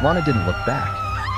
Lana didn't look back.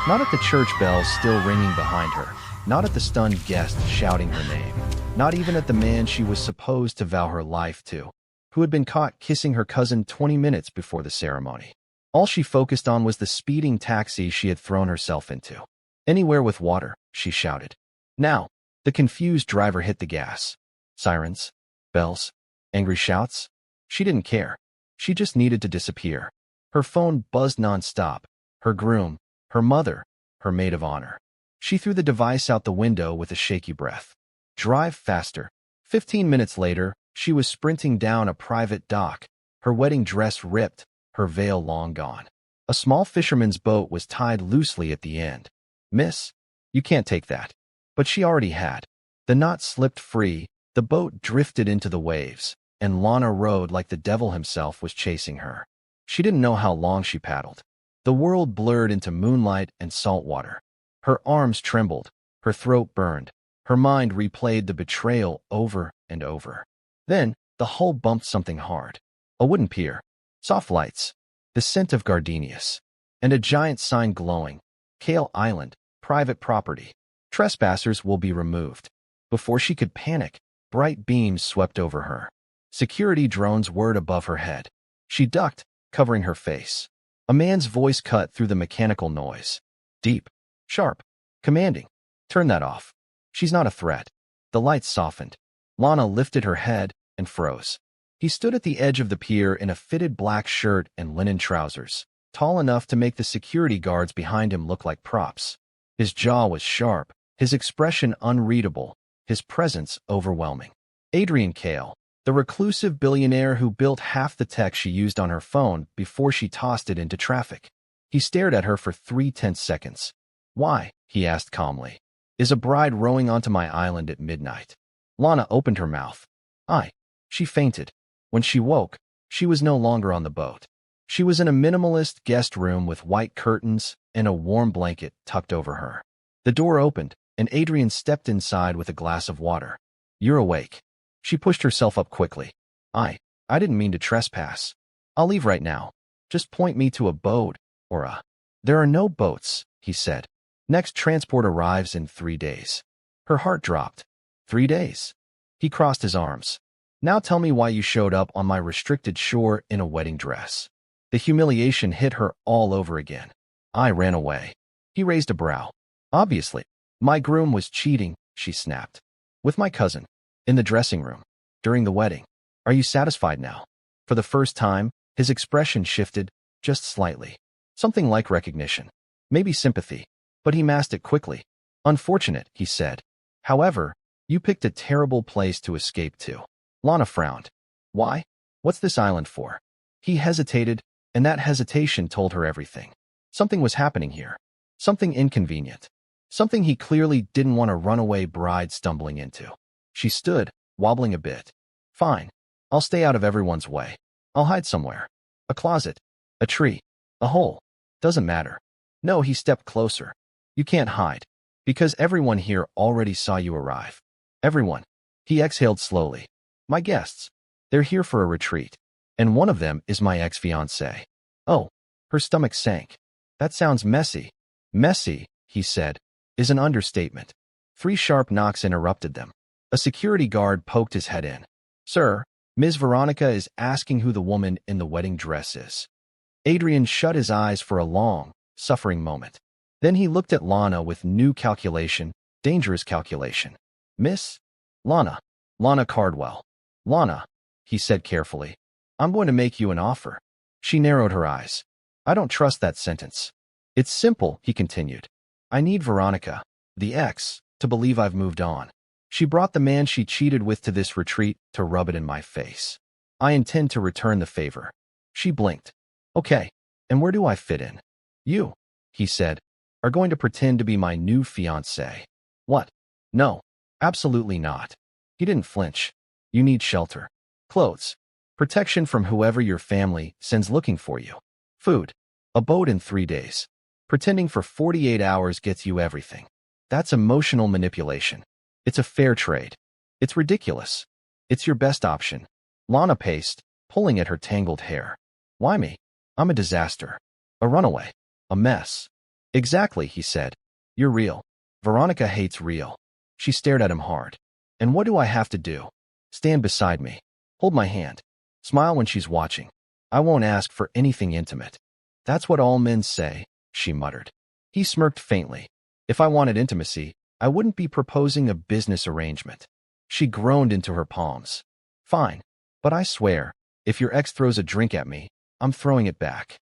Not at the church bells still ringing behind her. Not at the stunned guest shouting her name. Not even at the man she was supposed to vow her life to, who had been caught kissing her cousin 20 minutes before the ceremony. All she focused on was the speeding taxi she had thrown herself into. "Anywhere with water," she shouted. Now, the confused driver hit the gas. Sirens, bells, angry shouts. She didn't care. She just needed to disappear. Her phone buzzed nonstop. Her groom, her mother, her maid of honor. She threw the device out the window with a shaky breath. Drive faster. 15 minutes later, she was sprinting down a private dock, her wedding dress ripped, her veil long gone. A small fisherman's boat was tied loosely at the end. "Miss, you can't take that." But she already had. The knot slipped free, the boat drifted into the waves, and Lana rode like the devil himself was chasing her. She didn't know how long she paddled. The world blurred into moonlight and salt water. Her arms trembled, her throat burned, her mind replayed the betrayal over and over. Then, the hull bumped something hard. A wooden pier, soft lights, the scent of gardenias, and a giant sign glowing, Kael Island, private property. Trespassers will be removed. Before she could panic, bright beams swept over her. Security drones whirred above her head. She ducked, covering her face. A man's voice cut through the mechanical noise. Deep, sharp, commanding. "Turn that off. She's not a threat." The lights softened. Lana lifted her head and froze. He stood at the edge of the pier in a fitted black shirt and linen trousers, tall enough to make the security guards behind him look like props. His jaw was sharp, his expression unreadable, his presence overwhelming. Adrian Kael, the reclusive billionaire who built half the tech she used on her phone before she tossed it into traffic. He stared at her for 3 tense seconds. "Why?" he asked calmly. "Is a bride rowing onto my island at midnight?" Lana opened her mouth. She fainted. When she woke, she was no longer on the boat. She was in a minimalist guest room with white curtains and a warm blanket tucked over her. The door opened, and Adrian stepped inside with a glass of water. "You're awake." She pushed herself up quickly. I didn't mean to trespass. I'll leave right now. Just point me to a boat, or a..." "There are no boats," he said. "Next transport arrives in 3 days." Her heart dropped. 3 days. He crossed his arms. "Now tell me why you showed up on my restricted shore in a wedding dress." The humiliation hit her all over again. "I ran away." He raised a brow. "Obviously. My groom was cheating," she snapped. "With my cousin. In the dressing room. During the wedding. Are you satisfied now?" For the first time, his expression shifted, just slightly. Something like recognition. Maybe sympathy. But he masked it quickly. "Unfortunate," he said. "However, you picked a terrible place to escape to." Lana frowned. "Why? What's this island for?" He hesitated, and that hesitation told her everything. Something was happening here. Something inconvenient. Something he clearly didn't want a runaway bride stumbling into. She stood, wobbling a bit. "Fine. I'll stay out of everyone's way. I'll hide somewhere. A closet. A tree. A hole. Doesn't matter." "No," he stepped closer. "You can't hide. Because everyone here already saw you arrive." "Everyone." He exhaled slowly. "My guests. They're here for a retreat. And one of them is my ex-fiancée." "Oh." Her stomach sank. "That sounds messy." "Messy," he said, "is an understatement." 3 sharp knocks interrupted them. A security guard poked his head in. "Sir, Ms. Veronica is asking who the woman in the wedding dress is." Adrian shut his eyes for a long, suffering moment. Then he looked at Lana with new calculation, dangerous calculation. "Miss? Lana. Lana Cardwell." "Lana," he said carefully, "I'm going to make you an offer." She narrowed her eyes. "I don't trust that sentence." "It's simple," he continued. "I need Veronica, the ex, to believe I've moved on. She brought the man she cheated with to this retreat to rub it in my face. I intend to return the favor." She blinked. "Okay, and where do I fit in?" "You," he said, "are going to pretend to be my new fiancée." "What?" "No, absolutely not." He didn't flinch. "You need shelter. Clothes. Protection from whoever your family sends looking for you. Food. A boat in 3 days. Pretending for 48 hours gets you everything. That's emotional manipulation. It's a fair trade. It's ridiculous. It's your best option." Lana paced, pulling at her tangled hair. "Why me? I'm a disaster. A runaway. A mess. Exactly, he said. You're real. Veronica hates real. She stared at him hard. And what do I have to do? Stand beside me. Hold my hand. Smile when she's watching. I won't ask for anything intimate. That's what all men say, she muttered. He smirked faintly. If I wanted intimacy, I wouldn't be proposing a business arrangement. She groaned into her palms. Fine. But I swear, if your ex throws a drink at me, I'm throwing it back.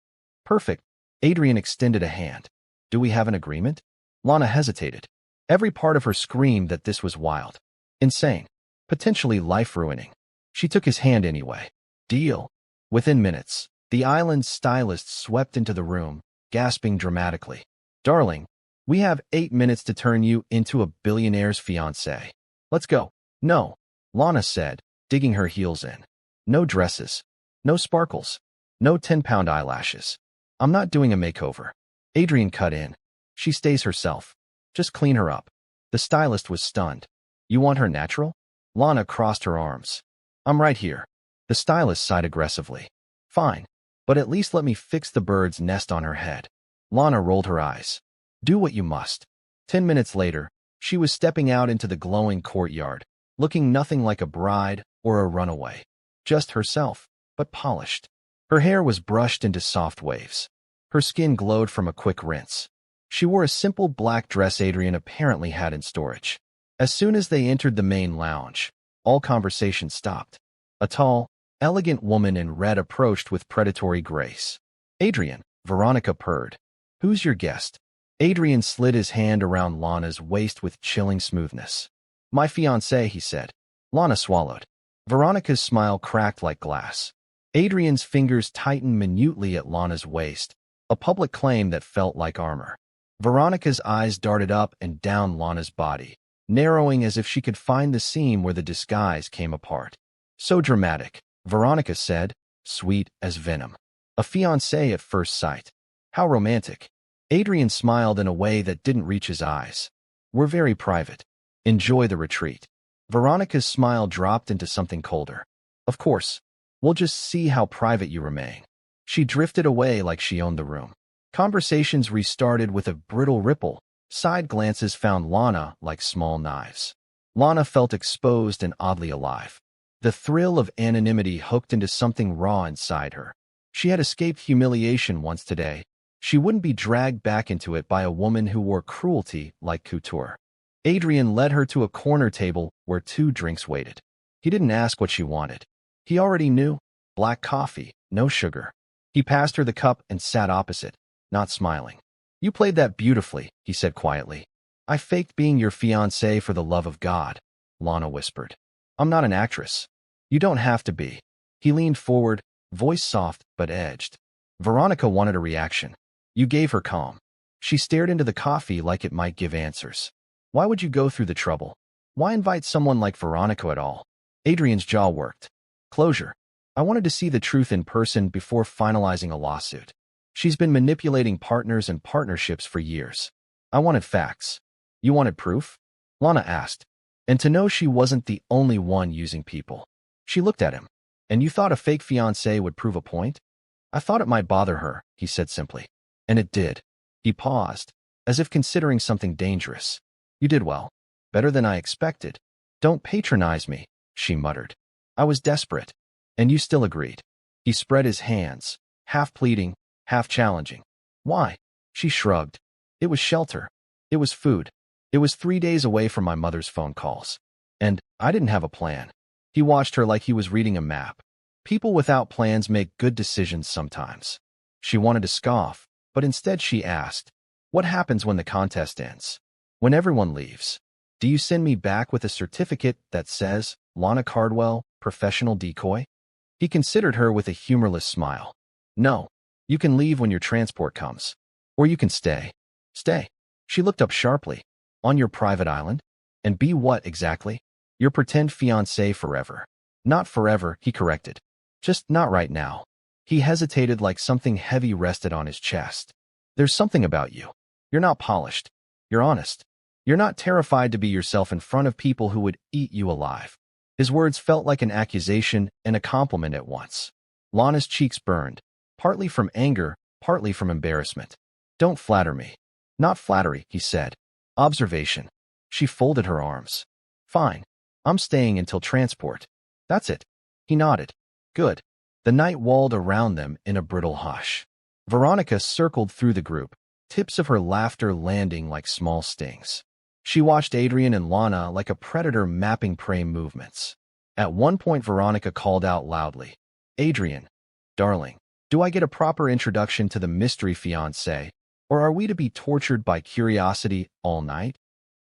Perfect. Adrian extended a hand. Do we have an agreement? Lana hesitated. Every part of her screamed that this was wild. Insane. Potentially life-ruining. She took his hand anyway. Deal. Within minutes, the island's stylist swept into the room, gasping dramatically. Darling, we have 8 minutes to turn you into a billionaire's fiancée. Let's go. No, Lana said, digging her heels in. No dresses. No sparkles. No 10-pound eyelashes. I'm not doing a makeover. Adrian cut in. She stays herself. Just clean her up. The stylist was stunned. You want her natural? Lana crossed her arms. I'm right here. The stylist sighed aggressively. Fine, but at least let me fix the bird's nest on her head. Lana rolled her eyes. Do what you must. 10 minutes later, she was stepping out into the glowing courtyard, looking nothing like a bride or a runaway. Just herself, but polished. Her hair was brushed into soft waves. Her skin glowed from a quick rinse. She wore a simple black dress Adrian apparently had in storage. As soon as they entered the main lounge, all conversation stopped. A tall, elegant woman in red approached with predatory grace. Adrian, Veronica purred. Who's your guest? Adrian slid his hand around Lana's waist with chilling smoothness. My fiancé, he said. Lana swallowed. Veronica's smile cracked like glass. Adrian's fingers tightened minutely at Lana's waist, a public claim that felt like armor. Veronica's eyes darted up and down Lana's body, narrowing as if she could find the seam where the disguise came apart. So dramatic, Veronica said, sweet as venom. A fiancé at first sight. How romantic. Adrian smiled in a way that didn't reach his eyes. We're very private. Enjoy the retreat. Veronica's smile dropped into something colder. Of course. We'll just see how private you remain. She drifted away like she owned the room. Conversations restarted with a brittle ripple. Side glances found Lana like small knives. Lana felt exposed and oddly alive. The thrill of anonymity hooked into something raw inside her. She had escaped humiliation once today. She wouldn't be dragged back into it by a woman who wore cruelty like couture. Adrian led her to a corner table where 2 drinks waited. He didn't ask what she wanted. He already knew. Black coffee, no sugar. He passed her the cup and sat opposite, not smiling. You played that beautifully, he said quietly. I faked being your fiancé for the love of God, Lana whispered. I'm not an actress. You don't have to be. He leaned forward, voice soft but edged. Veronica wanted a reaction. You gave her calm. She stared into the coffee like it might give answers. Why would you go through the trouble? Why invite someone like Veronica at all? Adrian's jaw worked. Closure. I wanted to see the truth in person before finalizing a lawsuit. She's been manipulating partners and partnerships for years. I wanted facts. You wanted proof? Lana asked. And to know she wasn't the only one using people. She looked at him. And you thought a fake fiancé would prove a point? I thought it might bother her, he said simply. And it did. He paused, as if considering something dangerous. You did well. Better than I expected. Don't patronize me, she muttered. I was desperate. And you still agreed. He spread his hands, half pleading, half challenging. Why? She shrugged. It was shelter. It was food. It was 3 days away from my mother's phone calls. And I didn't have a plan. He watched her like he was reading a map. People without plans make good decisions sometimes. She wanted to scoff, but instead she asked, what happens when the contest ends? When everyone leaves? Do you send me back with a certificate that says, Lana Cardwell, professional decoy? He considered her with a humorless smile. No. You can leave when your transport comes. Or you can stay. Stay. She looked up sharply. On your private island? And be what exactly? Your pretend fiancé forever. Not forever, he corrected. Just not right now. He hesitated like something heavy rested on his chest. There's something about you. You're not polished. You're honest. You're not terrified to be yourself in front of people who would eat you alive. His words felt like an accusation and a compliment at once. Lana's cheeks burned, partly from anger, partly from embarrassment. Don't flatter me. Not flattery, he said. Observation. She folded her arms. Fine. I'm staying until transport. That's it. He nodded. Good. The night walled around them in a brittle hush. Veronica circled through the group, tips of her laughter landing like small stings. She watched Adrian and Lana like a predator mapping prey movements. At one point, Veronica called out loudly, Adrian, darling, do I get a proper introduction to the mystery fiancé, or are we to be tortured by curiosity all night?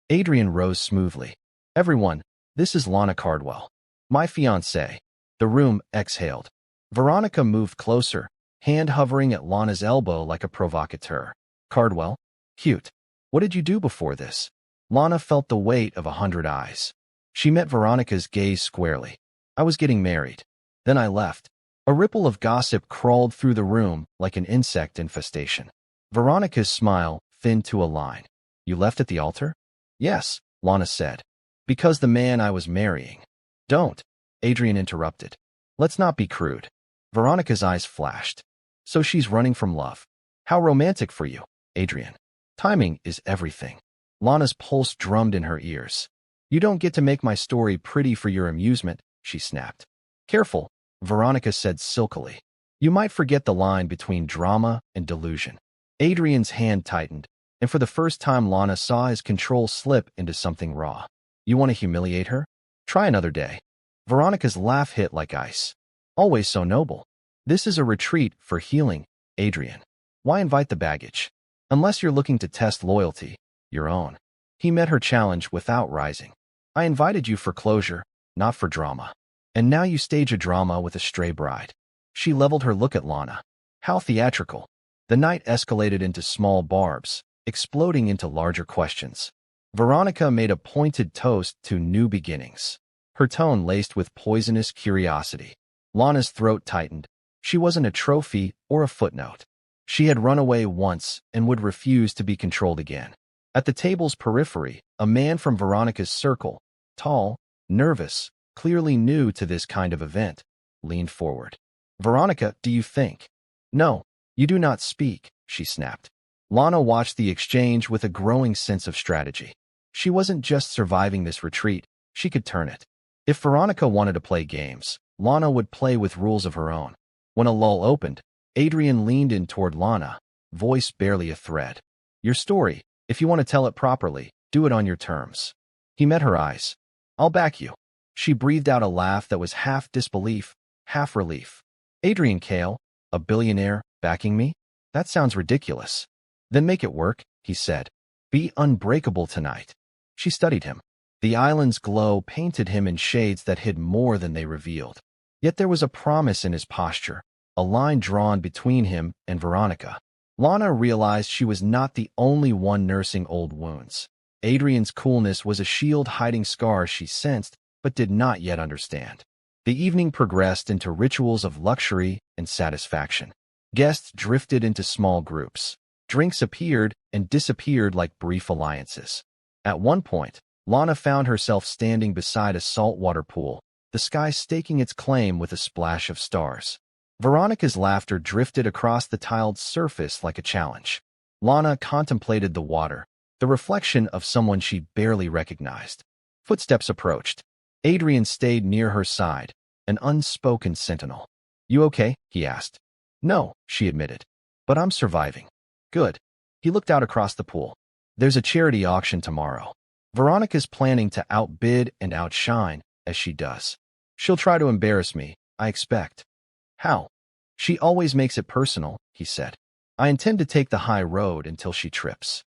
Adrian rose smoothly. Everyone, this is Lana Cardwell. My fiancé. The room exhaled. Veronica moved closer, hand hovering at Lana's elbow like a provocateur. Cardwell? Cute. What did you do before this? Lana felt the weight of 100 eyes. She met Veronica's gaze squarely. I was getting married. Then I left. A ripple of gossip crawled through the room like an insect infestation. Veronica's smile thinned to a line. You left at the altar? Yes, Lana said. Because the man I was marrying. Don't, Adrian interrupted. Let's not be crude. Veronica's eyes flashed. So she's running from love. How romantic for you, Adrian. Timing is everything. Lana's pulse drummed in her ears. You don't get to make my story pretty for your amusement, she snapped. Careful, Veronica said silkily. You might forget the line between drama and delusion. Adrian's hand tightened, and for the first time Lana saw his control slip into something raw. You want to humiliate her? Try another day. Veronica's laugh hit like ice. Always so noble. This is a retreat for healing, Adrian. Why invite the baggage? Unless you're looking to test loyalty, your own. He met her challenge without rising. I invited you for closure, not for drama. And now you stage a drama with a stray bride. She leveled her look at Lana. How theatrical. The night escalated into small barbs, exploding into larger questions. Veronica made a pointed toast to new beginnings, her tone laced with poisonous curiosity. Lana's throat tightened. She wasn't a trophy or a footnote. She had run away once and would refuse to be controlled again. At the table's periphery, a man from Veronica's circle, tall, nervous, clearly new to this kind of event, leaned forward. Veronica, do you think? No, you do not speak, she snapped. Lana watched the exchange with a growing sense of strategy. She wasn't just surviving this retreat, she could turn it. If Veronica wanted to play games, Lana would play with rules of her own. When a lull opened, Adrian leaned in toward Lana, voice barely a thread. Your story, if you want to tell it properly, do it on your terms. He met her eyes. I'll back you. She breathed out a laugh that was half disbelief, half relief. Adrian Kael, a billionaire, backing me? That sounds ridiculous. Then make it work, he said. Be unbreakable tonight. She studied him. The island's glow painted him in shades that hid more than they revealed. Yet there was a promise in his posture, a line drawn between him and Veronica. Lana realized she was not the only one nursing old wounds. Adrian's coolness was a shield hiding scars she sensed but did not yet understand. The evening progressed into rituals of luxury and satisfaction. Guests drifted into small groups. Drinks appeared and disappeared like brief alliances. At one point, Lana found herself standing beside a saltwater pool, the sky staking its claim with a splash of stars. Veronica's laughter drifted across the tiled surface like a challenge. Lana contemplated the water, the reflection of someone she barely recognized. Footsteps approached. Adrian stayed near her side, an unspoken sentinel. You okay? He asked. No, she admitted. But I'm surviving. Good. He looked out across the pool. There's a charity auction tomorrow. Veronica's planning to outbid and outshine, as she does. She'll try to embarrass me, I expect. How? She always makes it personal, he said. I intend to take the high road until she trips.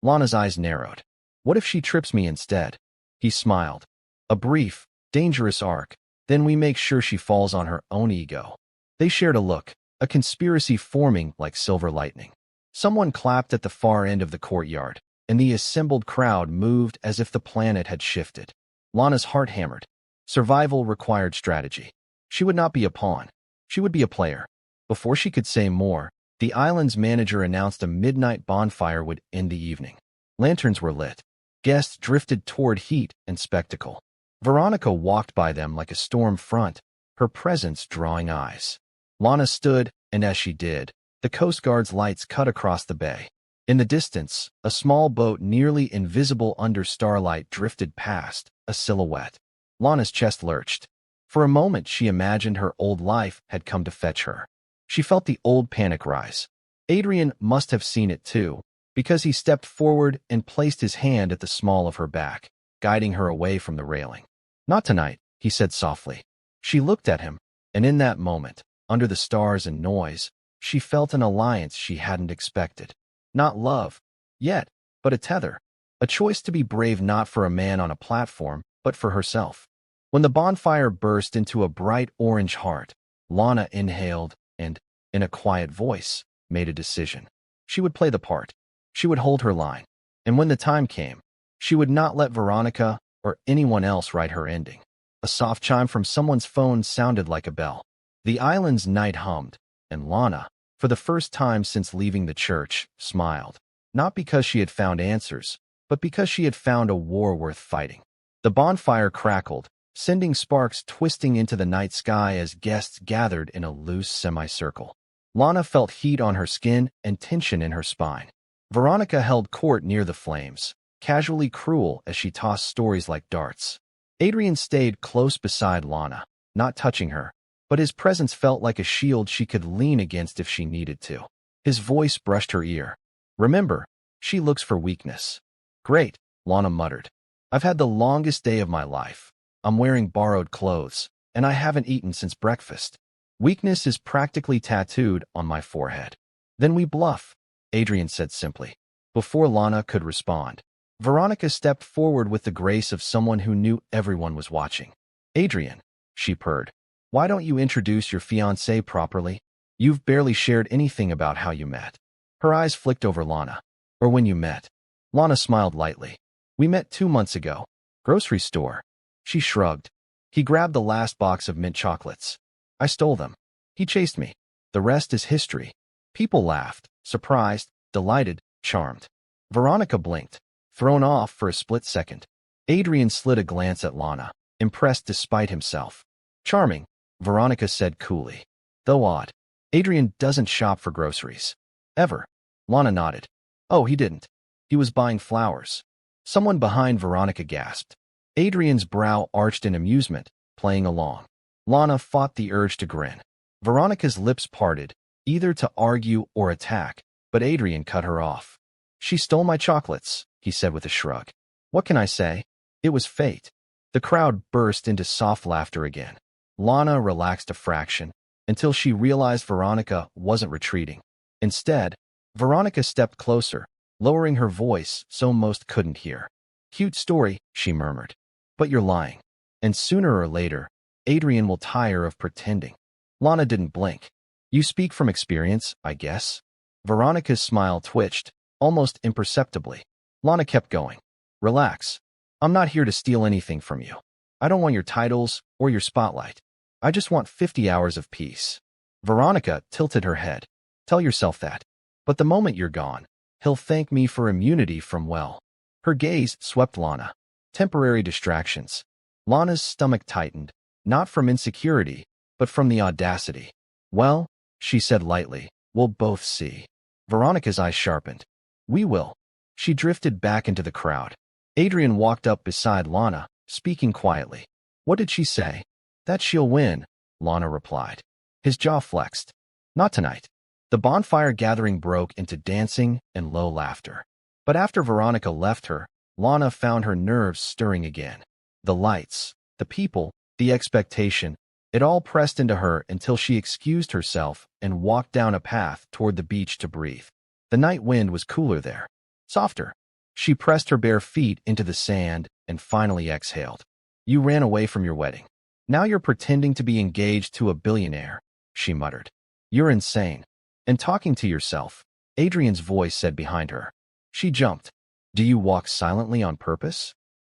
Lana's eyes narrowed. What if she trips me instead? He smiled. A brief, dangerous arc, then we make sure she falls on her own ego. They shared a look, a conspiracy forming like silver lightning. Someone clapped at the far end of the courtyard, and the assembled crowd moved as if the planet had shifted. Lana's heart hammered. Survival required strategy. She would not be a pawn. She would be a player. Before she could say more, the island's manager announced a midnight bonfire would end the evening. Lanterns were lit. Guests drifted toward heat and spectacle. Veronica walked by them like a storm front, her presence drawing eyes. Lana stood, and as she did, the Coast Guard's lights cut across the bay. In the distance, a small boat nearly invisible under starlight drifted past, a silhouette. Lana's chest lurched. For a moment she imagined her old life had come to fetch her. She felt the old panic rise. Adrian must have seen it too, because he stepped forward and placed his hand at the small of her back, guiding her away from the railing. "Not tonight," he said softly. She looked at him, and in that moment, under the stars and noise, she felt an alliance she hadn't expected. Not love, yet, but a tether. A choice to be brave not for a man on a platform, but for herself. When the bonfire burst into a bright orange heart, Lana inhaled and, in a quiet voice, made a decision. She would play the part. She would hold her line. And when the time came, she would not let Veronica or anyone else write her ending. A soft chime from someone's phone sounded like a bell. The island's night hummed, and Lana, for the first time since leaving the church, smiled. Not because she had found answers, but because she had found a war worth fighting. The bonfire crackled, sending sparks twisting into the night sky as guests gathered in a loose semicircle. Lana felt heat on her skin and tension in her spine. Veronica held court near the flames, casually cruel as she tossed stories like darts. Adrian stayed close beside Lana, not touching her, but his presence felt like a shield she could lean against if she needed to. His voice brushed her ear. "Remember, she looks for weakness." "Great," Lana muttered. "I've had the longest day of my life. I'm wearing borrowed clothes, and I haven't eaten since breakfast. Weakness is practically tattooed on my forehead." "Then we bluff," Adrian said simply. Before Lana could respond, Veronica stepped forward with the grace of someone who knew everyone was watching. "Adrian," she purred, "why don't you introduce your fiancé properly? You've barely shared anything about how you met." Her eyes flicked over Lana. "Or when you met." Lana smiled lightly. "We met 2 months ago. Grocery store." She shrugged. "He grabbed the last box of mint chocolates. I stole them. He chased me. The rest is history." People laughed, surprised, delighted, charmed. Veronica blinked, thrown off for a split second. Adrian slid a glance at Lana, impressed despite himself. "Charming," Veronica said coolly. "Though odd. Adrian doesn't shop for groceries. Ever." Lana nodded. "Oh, he didn't. He was buying flowers." Someone behind Veronica gasped. Adrian's brow arched in amusement, playing along. Lana fought the urge to grin. Veronica's lips parted, either to argue or attack, but Adrian cut her off. "She stole my chocolates," he said with a shrug. "What can I say? It was fate." The crowd burst into soft laughter again. Lana relaxed a fraction, until she realized Veronica wasn't retreating. Instead, Veronica stepped closer, lowering her voice so most couldn't hear. "Cute story," she murmured. "But you're lying. And sooner or later, Adrian will tire of pretending." Lana didn't blink. "You speak from experience, I guess." Veronica's smile twitched, almost imperceptibly. Lana kept going. "Relax. I'm not here to steal anything from you. I don't want your titles or your spotlight. I just want 50 hours of peace." Veronica tilted her head. "Tell yourself that. But the moment you're gone, he'll thank me for immunity from, well." Her gaze swept Lana. Temporary distractions. Lana's stomach tightened, not from insecurity, but from the audacity. "Well," she said lightly, "we'll both see." Veronica's eyes sharpened. "We will." She drifted back into the crowd. Adrian walked up beside Lana, speaking quietly. "What did she say?" "That she'll win," Lana replied. His jaw flexed. "Not tonight." The bonfire gathering broke into dancing and low laughter. But after Veronica left her, Lana found her nerves stirring again. The lights, the people, the expectation, it all pressed into her until she excused herself and walked down a path toward the beach to breathe. The night wind was cooler there, softer. She pressed her bare feet into the sand and finally exhaled. "You ran away from your wedding. Now you're pretending to be engaged to a billionaire," she muttered. "You're insane." "And talking to yourself," Adrian's voice said behind her. She jumped. "Do you walk silently on purpose?"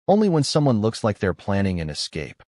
"Only when someone looks like they're planning an escape."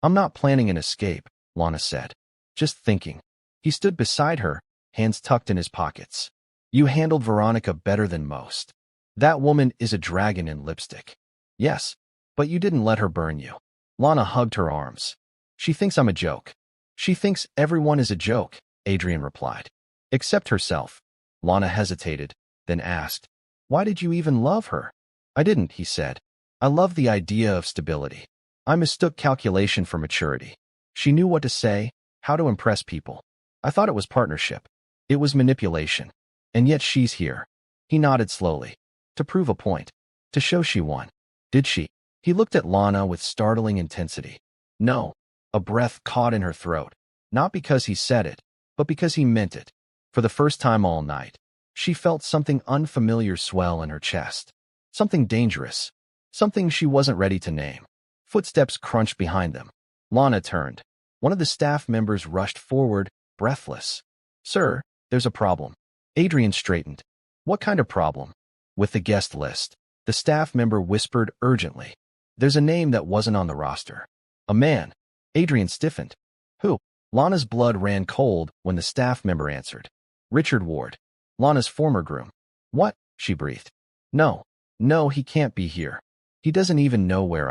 "I'm not planning an escape," Lana said. "Just thinking." He stood beside her, hands tucked in his pockets. "You handled Veronica better than most. That woman is a dragon in lipstick." "Yes, but you didn't let her burn you." Lana hugged her arms. "She thinks I'm a joke." "She thinks everyone is a joke," Adrian replied. "Except herself." Lana hesitated, then asked, "Why did you even love her?" "I didn't," he said. "I love the idea of stability. I mistook calculation for maturity." She knew what to say, how to impress people. "I thought it was partnership. It was manipulation. And yet she's here." He nodded slowly. "To prove a point. To show she won." "Did she?" He looked at Lana with startling intensity. "No." A breath caught in her throat. Not because he said it, but because he meant it. For the first time all night, she felt something unfamiliar swell in her chest. Something dangerous. Something she wasn't ready to name. Footsteps crunched behind them. Lana turned. One of the staff members rushed forward, breathless. "Sir, there's a problem." Adrian straightened. "What kind of problem?" "With the guest list." The staff member whispered urgently. "There's a name that wasn't on the roster." "A man." Adrian stiffened. "Who?" Lana's blood ran cold when the staff member answered. "Richard Ward. Lana's former groom." "What?" she breathed. "No. No, he can't be here. He doesn't even know where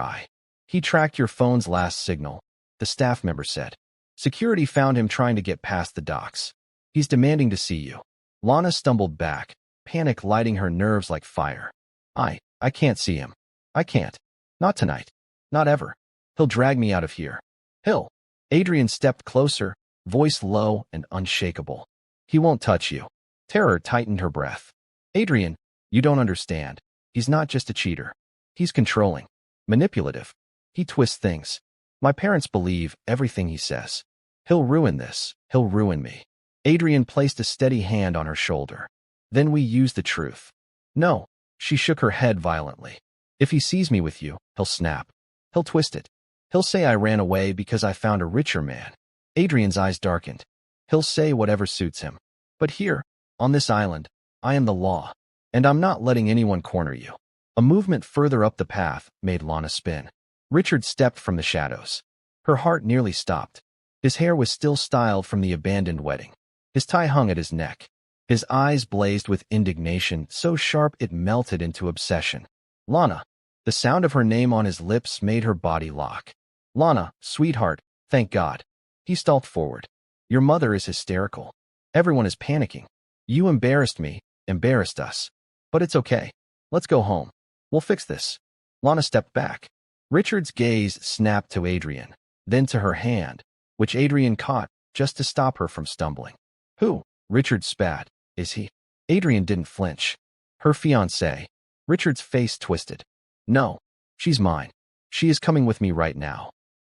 He tracked your phone's last signal," the staff member said. "Security found him trying to get past the docks. He's demanding to see you." Lana stumbled back, panic lighting her nerves like fire. I can't see him. I can't. Not tonight. Not ever. He'll drag me out of here." "He'll." Adrian stepped closer, voice low and unshakable. "He won't touch you." Terror tightened her breath. "Adrian, you don't understand. He's not just a cheater. He's controlling. Manipulative. He twists things. My parents believe everything he says. He'll ruin this. He'll ruin me." Adrian placed a steady hand on her shoulder. "Then we use the truth." "No." She shook her head violently. "If he sees me with you, he'll snap. He'll twist it. He'll say I ran away because I found a richer man." Adrian's eyes darkened. "He'll say whatever suits him. But here, on this island, I am the law. And I'm not letting anyone corner you." A movement further up the path made Lana spin. Richard stepped from the shadows. Her heart nearly stopped. His hair was still styled from the abandoned wedding. His tie hung at his neck. His eyes blazed with indignation, so sharp it melted into obsession. "Lana." The sound of her name on his lips made her body lock. "Lana, sweetheart, thank God." He stalked forward. "Your mother is hysterical. Everyone is panicking. You embarrassed me, embarrassed us. But it's okay. Let's go home. We'll fix this." Lana stepped back. Richard's gaze snapped to Adrian, then to her hand, which Adrian caught just to stop her from stumbling. "Who?" Richard spat. "Is he?" Adrian didn't flinch. "Her fiancé." Richard's face twisted. "No. She's mine. She is coming with me right now."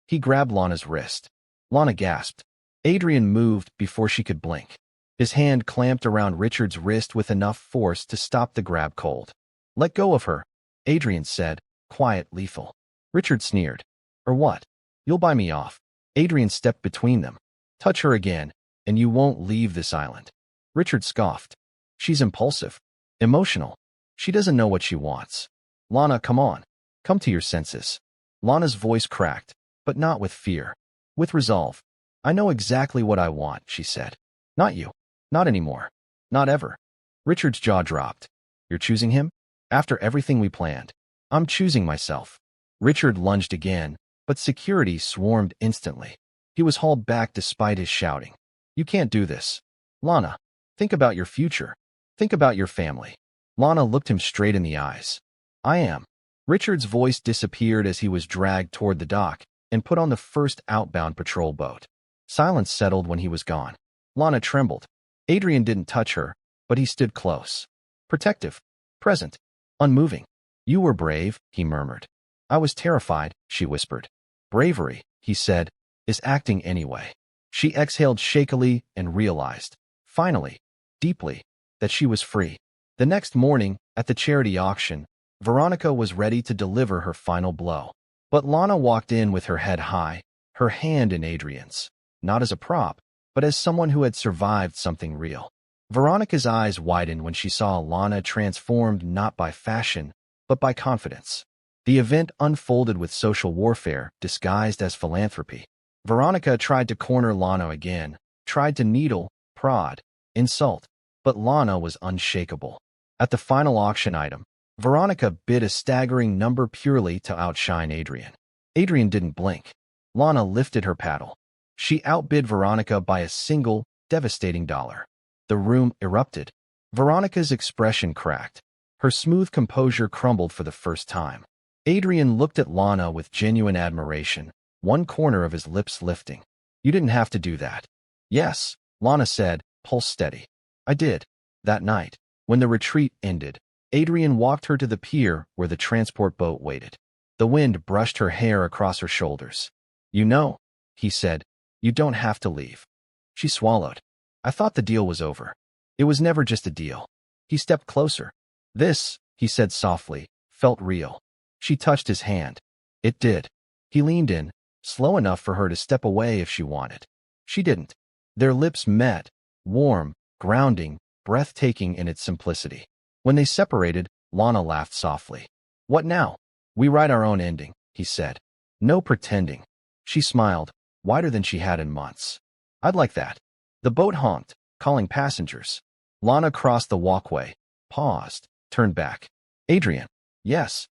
He grabbed Lana's wrist. Lana gasped. Adrian moved before she could blink. His hand clamped around Richard's wrist with enough force to stop the grab cold. "Let go of her," Adrian said, quiet, lethal. Richard sneered. "Or what? You'll buy me off." Adrian stepped between them. "Touch her again, and you won't leave this island." Richard scoffed. "She's impulsive. Emotional. She doesn't know what she wants." "Lana, come on. Come to your senses." Lana's voice cracked, but not with fear. With resolve. "I know exactly what I want," she said. "Not you. Not anymore. Not ever." Richard's jaw dropped. "You're choosing him? After everything we planned?" "I'm choosing myself." Richard lunged again, but security swarmed instantly. He was hauled back despite his shouting. "You can't do this. Lana, think about your future. Think about your family." Lana looked him straight in the eyes. "I am." Richard's voice disappeared as he was dragged toward the dock and put on the first outbound patrol boat. Silence settled when he was gone. Lana trembled. Adrian didn't touch her, but he stood close. Protective. Present. Unmoving. "You were brave," he murmured. "I was terrified," she whispered. "Bravery," he said, "is acting anyway." She exhaled shakily and realized, finally, deeply, that she was free. The next morning, at the charity auction, Veronica was ready to deliver her final blow. But Lana walked in with her head high, her hand in Adrian's, not as a prop, but as someone who had survived something real. Veronica's eyes widened when she saw Lana transformed not by fashion, but by confidence. The event unfolded with social warfare disguised as philanthropy. Veronica tried to corner Lana again, tried to needle, prod, insult, but Lana was unshakable. At the final auction item, Veronica bid a staggering number purely to outshine Adrian. Adrian didn't blink. Lana lifted her paddle. She outbid Veronica by a single, devastating dollar. The room erupted. Veronica's expression cracked. Her smooth composure crumbled for the first time. Adrian looked at Lana with genuine admiration, one corner of his lips lifting. You didn't have to do that. Yes, Lana said, pulse steady. I did. That night, when the retreat ended, Adrian walked her to the pier where the transport boat waited. The wind brushed her hair across her shoulders. You know, he said, you don't have to leave. She swallowed. I thought the deal was over. It was never just a deal. He stepped closer. This, he said softly, felt real. She touched his hand. It did. He leaned in, slow enough for her to step away if she wanted. She didn't. Their lips met, warm, grounding, breathtaking in its simplicity. When they separated, Lana laughed softly. What now? We write our own ending, he said. No pretending. She smiled, wider than she had in months. I'd like that. The boat honked, calling passengers. Lana crossed the walkway, paused, turned back. Adrian. Yes.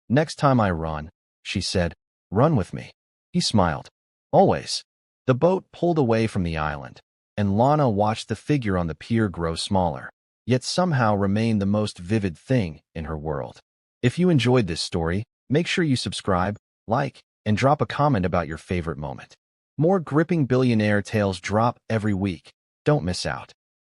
Next time I run, she said, run with me. He smiled. Always. The boat pulled away from the island, and Lana watched the figure on the pier grow smaller, yet somehow remain the most vivid thing in her world. If you enjoyed this story, make sure you subscribe, like, and drop a comment about your favorite moment. More gripping billionaire tales drop every week. Don't miss out.